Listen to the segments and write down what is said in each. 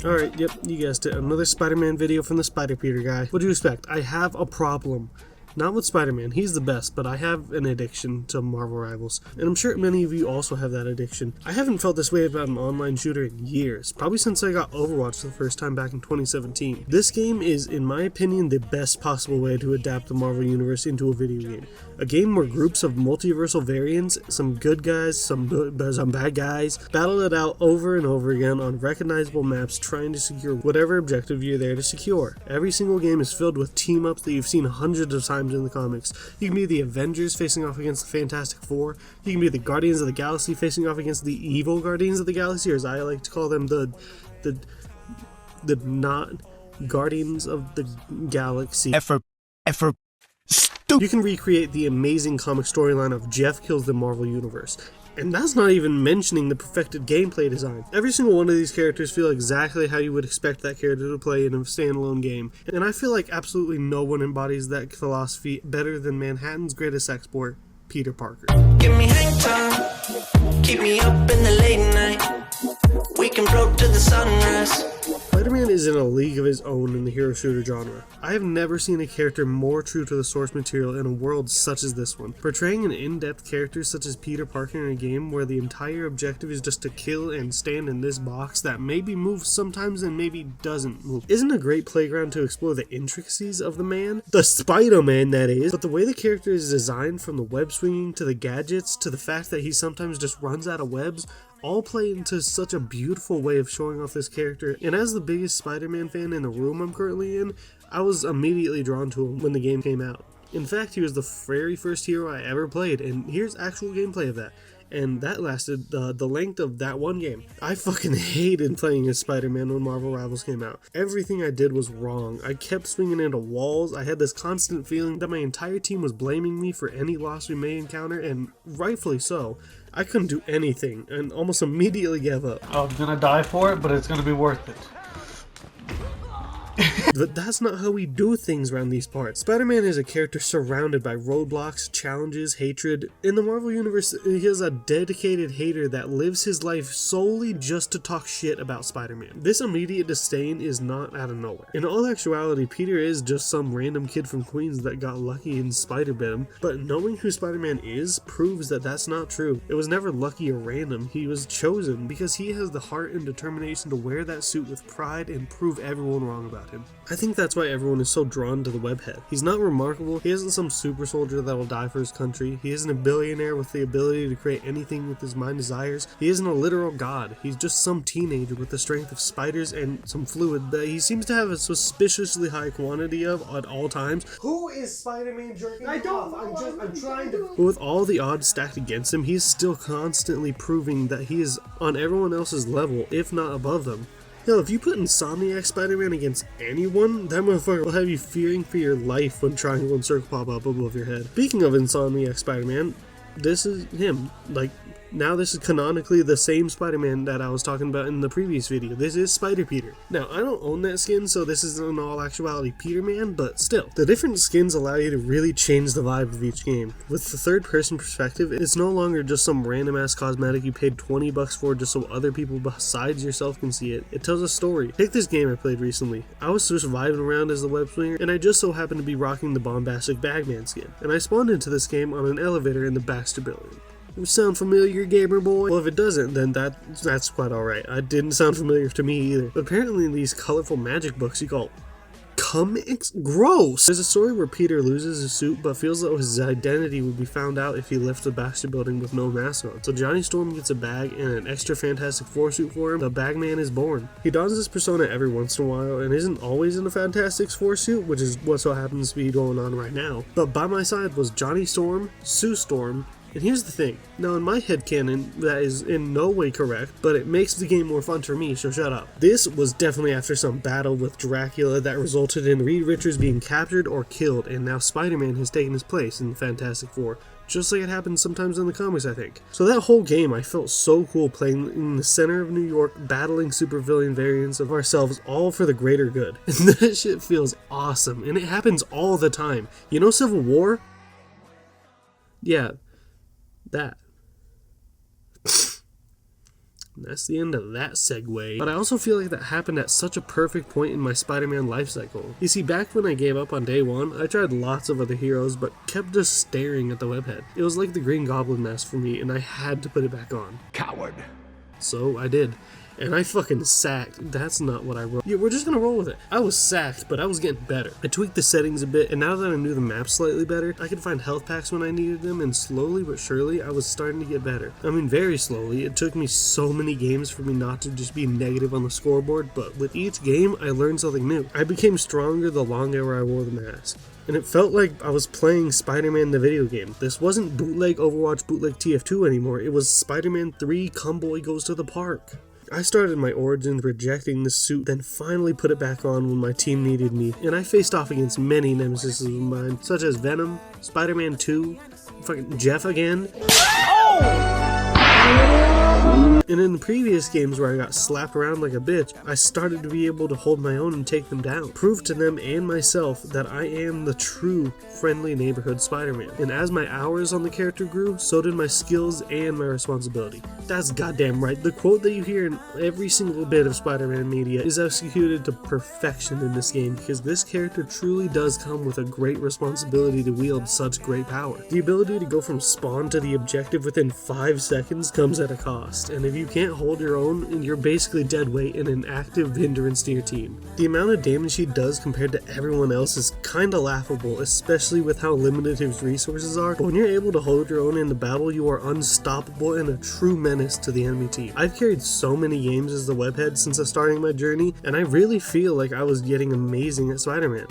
Alright, yep, you guessed it. Another Spider-Man video from the Spider Peter guy. What do you expect? I have a problem. Not with Spider-Man, he's the best, but I have an addiction to Marvel Rivals. And I'm sure many of you also have that addiction. I haven't felt this way about an online shooter in years, probably since I got Overwatch for the first time back in 2017. This game is, in my opinion, the best possible way to adapt the Marvel Universe into a video game. A game where groups of multiversal variants, some good guys, some bad guys, battle it out over and over again on recognizable maps trying to secure whatever objective you're there to secure. Every single game is filled with team-ups that you've seen hundreds of times in the comics. You can be the Avengers facing off against the Fantastic Four. You can be the Guardians of the Galaxy facing off against the evil Guardians of the Galaxy, or as I like to call them, the not Guardians of the Galaxy. You can recreate the amazing comic storyline of Jeff Kills the Marvel Universe. And that's not even mentioning the perfected gameplay design. Every single one of these characters feel exactly how you would expect that character to play in a standalone game. And I feel like absolutely no one embodies that philosophy better than Manhattan's greatest export, Peter Parker. Give me hang time, keep me up in the late night. We can float to the sunrise. Spider-Man is in a league of his own in the hero shooter genre. I have never seen a character more true to the source material in a world such as this one. Portraying an in-depth character such as Peter Parker in a game where the entire objective is just to kill and stand in this box that maybe moves sometimes and maybe doesn't move isn't a great playground to explore the intricacies of the man. The Spider-Man, that is. But the way the character is designed, from the web swinging to the gadgets to the fact that he sometimes just runs out of webs, all play into such a beautiful way of showing off this character. And as the biggest Spider-Man fan in the room I'm currently in, I was immediately drawn to him when the game came out. In fact, he was the very first hero I ever played, and here's actual gameplay of that. And that lasted the length of that one game. I fucking hated playing as Spider-Man when Marvel Rivals came out. Everything I did was wrong. I kept swinging into walls. I had this constant feeling that my entire team was blaming me for any loss we may encounter, and rightfully so. I couldn't do anything and almost immediately gave up. I'm gonna die for it, but it's gonna be worth it. But that's not how we do things around these parts. Spider-Man is a character surrounded by roadblocks, challenges, hatred. In the Marvel Universe, he has a dedicated hater that lives his life solely just to talk shit about Spider-Man. This immediate disdain is not out of nowhere. In all actuality, Peter is just some random kid from Queens that got lucky and Spider bit him, but knowing who Spider-Man is proves that that's not true. It was never lucky or random. He was chosen because he has the heart and determination to wear that suit with pride and prove everyone wrong about him. I think that's why everyone is so drawn to the webhead. He's not remarkable, he isn't some super soldier that will die for his country, he isn't a billionaire with the ability to create anything with his mind desires, he isn't a literal god, he's just some teenager with the strength of spiders and some fluid that he seems to have a suspiciously high quantity of at all times. Who is Spider-Man jerking off? I'm trying to... But with all the odds stacked against him, he's still constantly proving that he is on everyone else's level, if not above them. Hell, if you put Insomniac Spider-Man against anyone, that motherfucker will have you fearing for your life when Triangle and Circle pop up above your head. Speaking of Insomniac Spider-Man, this is him. Now this is canonically the same Spider-Man that I was talking about in the previous video. This is Spider Peter. Now, I don't own that skin, so this isn't in all actuality Peter Man, but still. The different skins allow you to really change the vibe of each game. With the third-person perspective, it's no longer just some random-ass cosmetic you paid $20 for just so other people besides yourself can see it. It tells a story. Take this game I played recently. I was just vibing around as the web swinger, and I just so happened to be rocking the bombastic Bagman skin. And I spawned into this game on an elevator in the Baxter building. Sound familiar, gamer boy? Well, if it doesn't, then that's quite alright. It didn't sound familiar to me either. But apparently in these colorful magic books you call comics? Gross! There's a story where Peter loses his suit but feels that his identity would be found out if he left the Baxter building with no mask on. So Johnny Storm gets a bag and an extra Fantastic Four suit for him. The Bagman is born. He dons this persona every once in a while and isn't always in a Fantastic Four suit, which is what so happens to be going on right now. But by my side was Johnny Storm, Sue Storm, and here's the thing. Now in my headcanon, that is in no way correct, but it makes the game more fun for me, so shut up. This was definitely after some battle with Dracula that resulted in Reed Richards being captured or killed, and now Spider-Man has taken his place in the Fantastic Four. Just like it happens sometimes in the comics, I think. So that whole game, I felt so cool playing in the center of New York, battling supervillain variants of ourselves, all for the greater good. And that shit feels awesome, and it happens all the time. You know Civil War? Yeah. That. And that's the end of that segue. But I also feel like that happened at such a perfect point in my Spider-Man life cycle. You see, back when I gave up on day one, I tried lots of other heroes, but kept just staring at the webhead. It was like the Green Goblin mask for me, and I had to put it back on. Coward. So I did. And I fucking sacked. That's not what I wrote. Yeah, we're just gonna roll with it. I was sacked, but I was getting better. I tweaked the settings a bit, and now that I knew the map slightly better, I could find health packs when I needed them, and slowly but surely, I was starting to get better. I mean, very slowly. It took me so many games for me not to just be negative on the scoreboard, but with each game, I learned something new. I became stronger the longer I wore the mask. And it felt like I was playing Spider-Man the video game. This wasn't bootleg Overwatch, bootleg TF2 anymore. It was Spider-Man 3, Cumboy Goes to the Park. I started my origins rejecting the suit, then finally put it back on when my team needed me, and I faced off against many nemesis of mine, such as Venom, Spider-Man 2, fucking Jeff again. And in the previous games where I got slapped around like a bitch, I started to be able to hold my own and take them down. Prove to them and myself that I am the true friendly neighborhood Spider-Man. And as my hours on the character grew, so did my skills and my responsibility. That's goddamn right. The quote that you hear in every single bit of Spider-Man media is executed to perfection in this game, because this character truly does come with a great responsibility to wield such great power. The ability to go from spawn to the objective within 5 seconds comes at a cost, and if you can't hold your own, you're basically dead weight and an active hindrance to your team. The amount of damage he does compared to everyone else is kinda laughable, especially with how limited his resources are, but when you're able to hold your own in the battle, you are unstoppable and a true menace to the enemy team. I've carried so many games as the webhead since starting my journey, and I really feel like I was getting amazing at Spider-Man.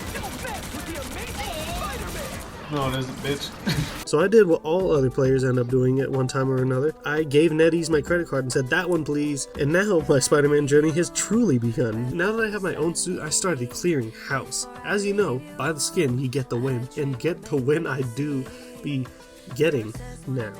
No, it isn't, bitch. So I did what all other players end up doing at one time or another. I gave NetEase my credit card and said, "That one please." And now my Spider-Man journey has truly begun. Now that I have my own suit, I started clearing house. As you know, by the skin you get the win, and get the win I do be getting now.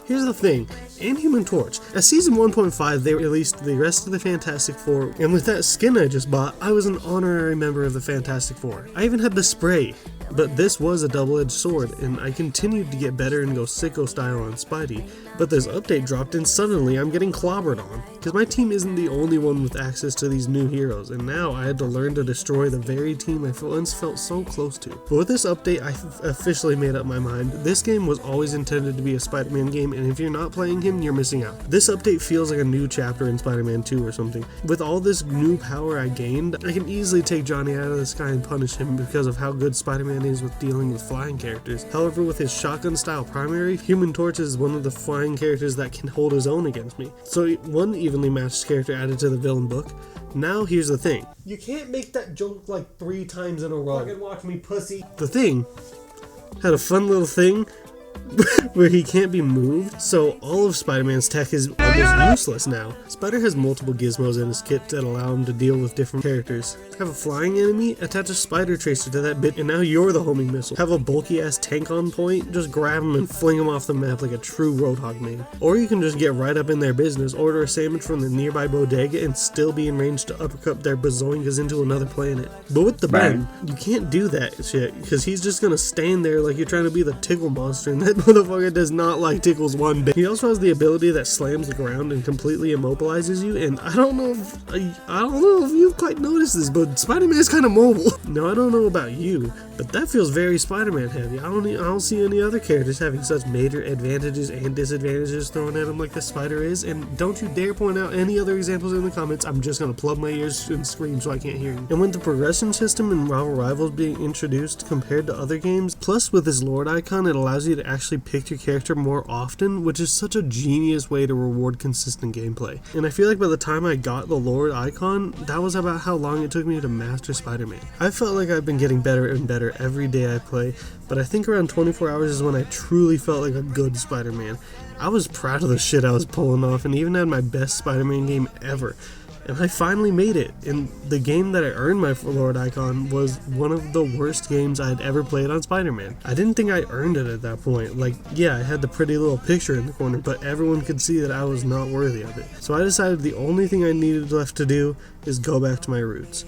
Here's the thing, and Human Torch. At Season 1.5, they released the rest of the Fantastic Four, and with that skin I just bought, I was an honorary member of the Fantastic Four. I even had the spray. But this was a double-edged sword, and I continued to get better and go sicko style on Spidey. But this update dropped and suddenly I'm getting clobbered on. Because my team isn't the only one with access to these new heroes, and now I had to learn to destroy the very team I once felt so close to. But with this update, I officially made up my mind. This game was always intended to be a Spider-Man game, and if you're not playing him, you're missing out. This update feels like a new chapter in Spider-Man 2 or something. With all this new power I gained, I can easily take Johnny out of the sky and punish him because of how good Spider-Man is with dealing with flying characters. However, with his shotgun style primary, Human Torch is one of the flying characters that can hold his own against me. So one evenly matched character added to the villain book. Now here's the thing. You can't make that joke like 3 times in a row. Fucking watch me, pussy. The Thing had a fun little thing where he can't be moved, so all of Spider-Man's tech is almost useless now. Spider has multiple gizmos in his kit that allow him to deal with different characters. Have a flying enemy? Attach a spider tracer to that bit and now you're the homing missile. Have a bulky ass tank on point? Just grab him and fling him off the map like a true Roadhog man. Or you can just get right up in their business, order a sandwich from the nearby bodega and still be in range to uppercut their bazoinkas into another planet. But with the Ben, you can't do that shit because he's just gonna stand there like you're trying to be the tickle monster, and that motherfucker does not like tickles one bit. He also has the ability that slams the ground and completely immobilizes you, and I don't know if you've quite noticed this, but Spider-Man is kind of mobile. Now I don't know about you, but that feels very Spider-Man heavy. I don't see any other characters having such major advantages and disadvantages thrown at him like the Spider is, and don't you dare point out any other examples in the comments. I'm just gonna plug my ears and scream so I can't hear you. And with the progression system in Marvel Rivals being introduced compared to other games, plus with this Lord icon, it allows you to actually pick your character more often, which is such a genius way to reward consistent gameplay. And I feel like by the time I got the Lord icon, that was about how long it took me to master Spider-Man. I felt like I've been getting better and better every day I play, but I think around 24 hours is when I truly felt like a good Spider-Man. I was proud of the shit I was pulling off and even had my best Spider-Man game ever. And I finally made it, and the game that I earned my Lord icon was one of the worst games I had ever played on Spider-Man. I didn't think I earned it at that point. Like, yeah, I had the pretty little picture in the corner, but everyone could see that I was not worthy of it. So I decided the only thing I needed left to do is go back to my roots.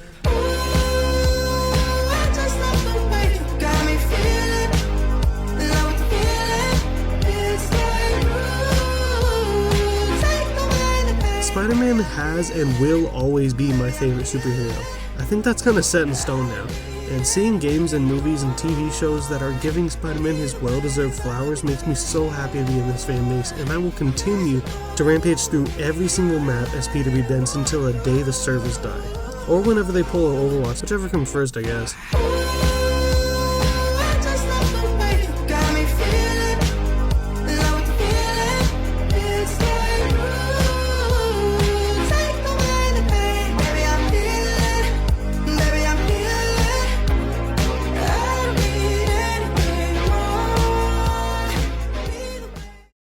Spider-Man has and will always be my favorite superhero. I think that's kind of set in stone now. And seeing games and movies and TV shows that are giving Spider-Man his well-deserved flowers makes me so happy to be in this fan base, and I will continue to rampage through every single map as Peter B. Benson until the day the servers die. Or whenever they pull an Overwatch, whichever comes first, I guess.